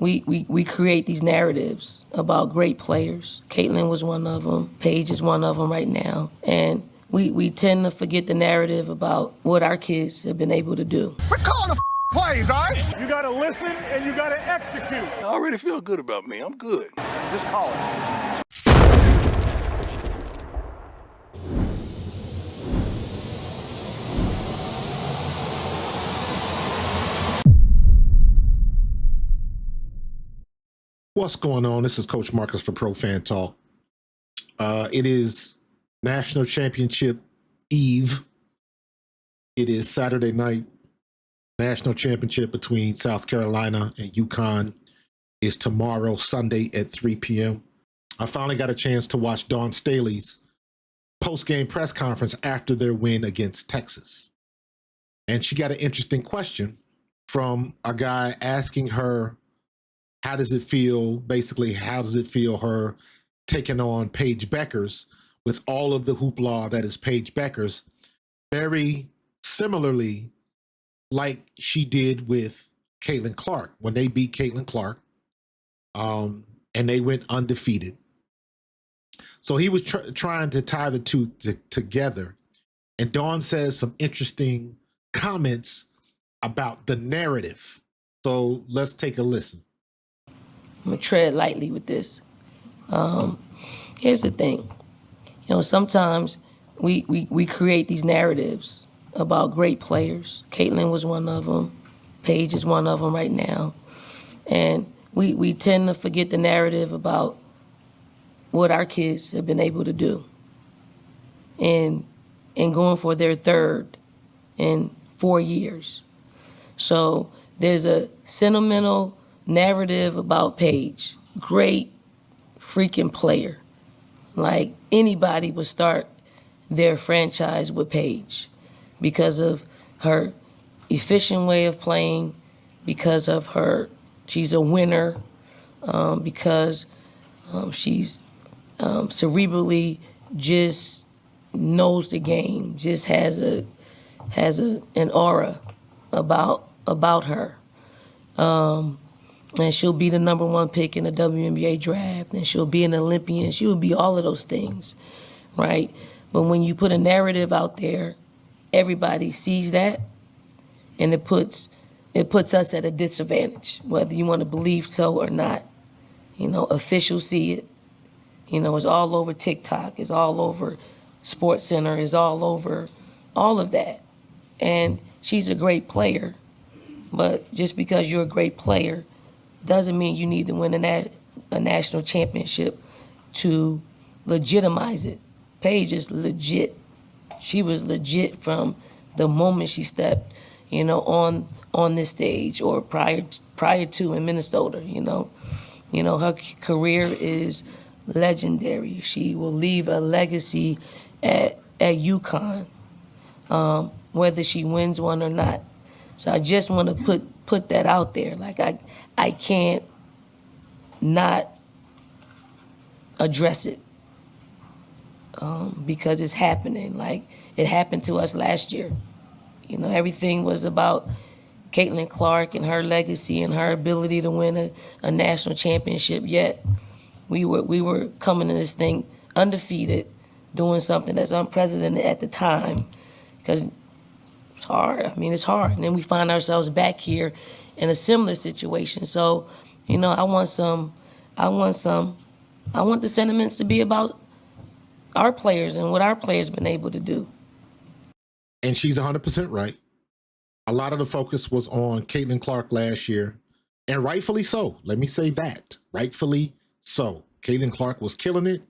we create these narratives about great players. Caitlin was one of them. Paige is one of them right now. And we tend to forget the narrative about what our kids have been able to do. Quit calling the plays, all right? You gotta listen and you gotta execute. I already feel good about me. I'm good. Just call it. What's going on? This is Coach Marcus for Pro Fan Talk. It is National Championship Eve. It is Saturday night. National Championship between South Carolina and UConn is tomorrow, Sunday at 3 p.m. I finally got a chance to watch Dawn Staley's post-game press conference after their win against Texas. And she got an interesting question from a guy asking her, how does it feel, basically, how does it feel her taking on Paige Bueckers with all of the hoopla that is Paige Bueckers, very similarly like she did with Caitlin Clark when they beat Caitlin Clark and they went undefeated. So he was trying to tie the two together. And Dawn says some interesting comments about the narrative. So let's take a listen. I'm gonna tread lightly with this. Here's the thing. Sometimes we create these narratives about great players. Caitlin was one of them. Paige is one of them right now. And we tend to forget the narrative about what our kids have been able to do and going for their third in 4 years. So there's a sentimental narrative about Paige. Great freaking player. Like anybody would start their franchise with Paige because of her efficient way of playing, because of she's a winner, because she's cerebrally just knows the game, just has an aura about her. And she'll be the number one pick in the WNBA draft, and she'll be an Olympian. She will be all of those things, right? But when you put a narrative out there, everybody sees that, and it puts us at a disadvantage, whether you want to believe so or not. Officials see it. It's all over TikTok. It's all over SportsCenter. It's all over all of that. And she's a great player, but just because you're a great player doesn't mean you need to win a national championship to legitimize it. Paige is legit. She was legit from the moment she stepped, on this stage or prior to in Minnesota. Her career is legendary. She will leave a legacy at UConn, whether she wins one or not. So I just want to put that out there. Like I can't not address it because it's happening. Like it happened to us last year. Everything was about Caitlin Clark and her legacy and her ability to win a national championship. Yet we were coming in this thing undefeated, doing something that's unprecedented at the time because it's hard. It's hard. And then we find ourselves back here in a similar situation. So, I want the sentiments to be about our players and what our players have been able to do. And she's 100% right. A lot of the focus was on Caitlin Clark last year, and rightfully so. Let me say that. Rightfully so. Caitlin Clark was killing it.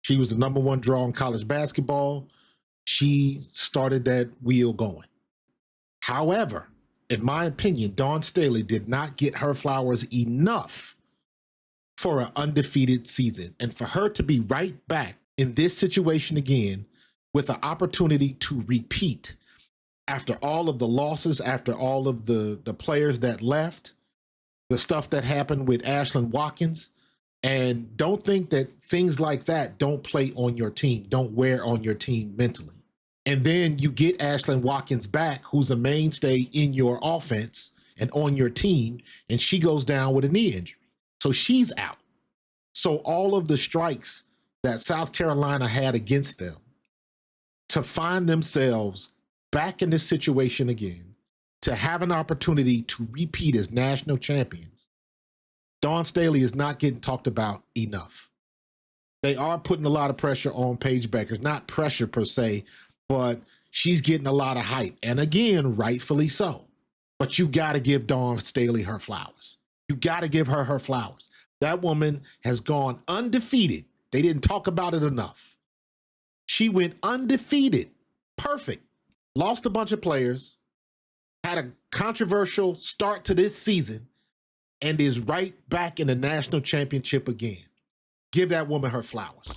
She was the number one draw in college basketball. She started that wheel going. However, in my opinion, Dawn Staley did not get her flowers enough for an undefeated season. And for her to be right back in this situation again with an opportunity to repeat after all of the losses, after all of the players that left, the stuff that happened with Ashlyn Watkins, and don't think that things like that don't play on your team, don't wear on your team mentally. And then you get Ashlyn Watkins back, who's a mainstay in your offense and on your team, and she goes down with a knee injury. So she's out. So all of the strikes that South Carolina had against them to find themselves back in this situation again, to have an opportunity to repeat as national champions, Dawn Staley is not getting talked about enough. They are putting a lot of pressure on Paige Becker, not pressure per se, but she's getting a lot of hype. And again, rightfully so. But you got to give Dawn Staley her flowers. You got to give her her flowers. That woman has gone undefeated. They didn't talk about it enough. She went undefeated. Perfect. Lost a bunch of players, had a controversial start to this season, and is right back in the national championship again. Give that woman her flowers.